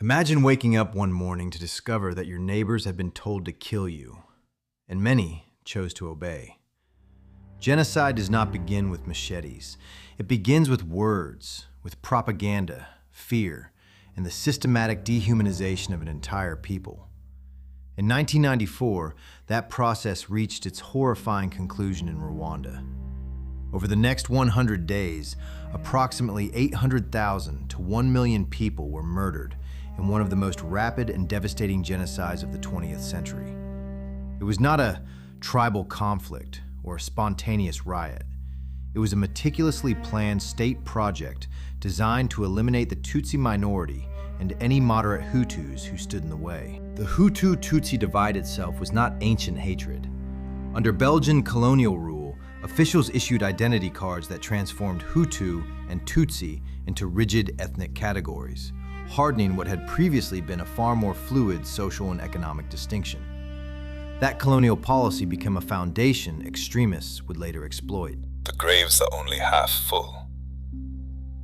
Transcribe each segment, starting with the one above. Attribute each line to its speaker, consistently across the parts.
Speaker 1: Imagine waking up one morning to discover that your neighbors had been told to kill you, and many chose to obey. Genocide does not begin with machetes. It begins with words, with propaganda, fear, and the systematic dehumanization of an entire people. In 1994, that process reached its horrifying conclusion in Rwanda. Over the next 100 days, approximately 800,000 to 1 million people were murdered in one of the most rapid and devastating genocides of the 20th century. It was not a tribal conflict or a spontaneous riot. It was a meticulously planned state project designed to eliminate the Tutsi minority and any moderate Hutus who stood in the way. The Hutu-Tutsi divide itself was not ancient hatred. Under Belgian colonial rule, officials issued identity cards that transformed Hutu and Tutsi into rigid ethnic categories, hardening what had previously been a far more fluid social and economic distinction. That colonial policy became a foundation extremists would later exploit.
Speaker 2: The graves are only half full.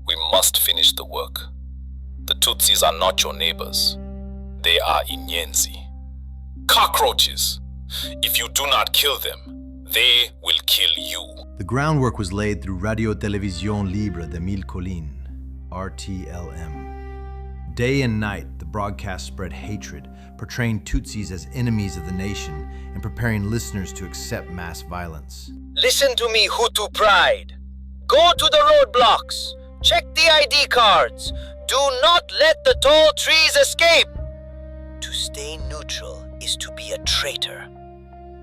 Speaker 2: We must finish the work. The Tutsis are not your neighbors. They are Inyenzi. Cockroaches! If you do not kill them, they will kill you.
Speaker 1: The groundwork was laid through Radio Télévision Libre de Mille Collines, RTLM. Day and night, the broadcast spread hatred, portraying Tutsis as enemies of the nation and preparing listeners to accept mass violence.
Speaker 3: Listen to me, Hutu pride. Go to the roadblocks. Check the ID cards. Do not let the tall trees escape. To stay neutral is to be a traitor.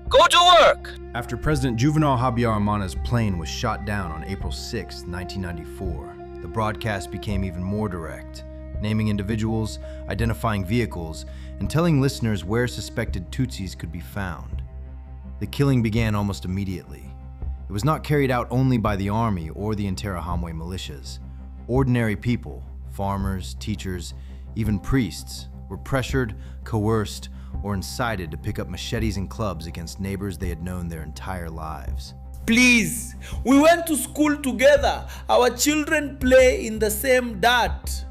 Speaker 3: Go to work.
Speaker 1: After President Juvénal Habyarimana's plane was shot down on April 6, 1994, the broadcast became even more direct, naming individuals, identifying vehicles, and telling listeners where suspected Tutsis could be found. The killing began almost immediately. It was not carried out only by the army or the Interahamwe militias. Ordinary people, farmers, teachers, even priests, were pressured, coerced, or incited to pick up machetes and clubs against neighbors they had known their entire lives.
Speaker 4: Please, we went to school together. Our children play in the same dirt.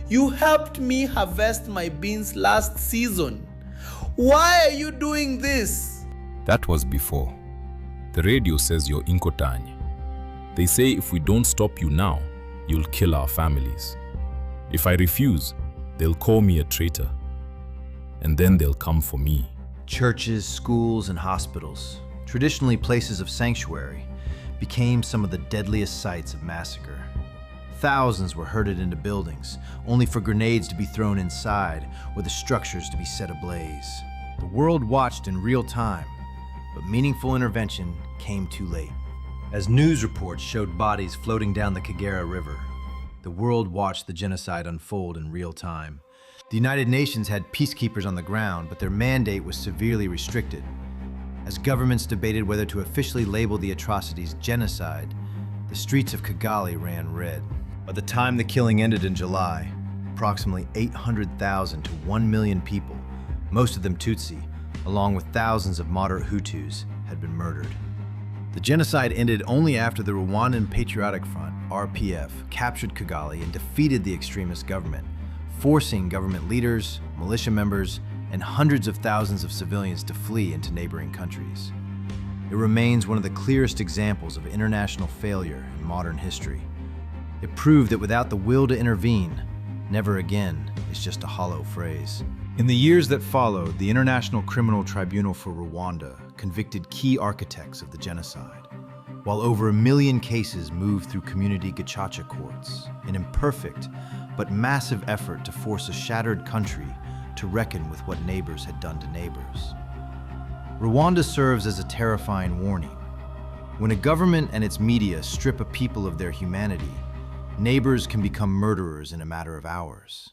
Speaker 4: You helped me harvest my beans last season. Why are you doing this?
Speaker 2: That was before. The radio says you're Inkotany. They say if we don't stop you now, you'll kill our families. If I refuse, they'll call me a traitor. And then they'll come for me.
Speaker 1: Churches, schools, and hospitals, traditionally places of sanctuary, became some of the deadliest sites of massacre. Thousands were herded into buildings, only for grenades to be thrown inside or the structures to be set ablaze. The world watched in real time, but meaningful intervention came too late. As news reports showed bodies floating down the Kagera River, the world watched the genocide unfold in real time. The United Nations had peacekeepers on the ground, but their mandate was severely restricted. As governments debated whether to officially label the atrocities genocide, the streets of Kigali ran red. By the time the killing ended in July, approximately 800,000 to 1 million people, most of them Tutsi, along with thousands of moderate Hutus, had been murdered. The genocide ended only after the Rwandan Patriotic Front, RPF, captured Kigali and defeated the extremist government, forcing government leaders, militia members, and hundreds of thousands of civilians to flee into neighboring countries. It remains one of the clearest examples of international failure in modern history. It proved that without the will to intervene, never again is just a hollow phrase. In the years that followed, the International Criminal Tribunal for Rwanda convicted key architects of the genocide, while over 1 million cases moved through community gacaca courts, an imperfect but massive effort to force a shattered country to reckon with what neighbors had done to neighbors. Rwanda serves as a terrifying warning. When a government and its media strip a people of their humanity, neighbors can become murderers in a matter of hours.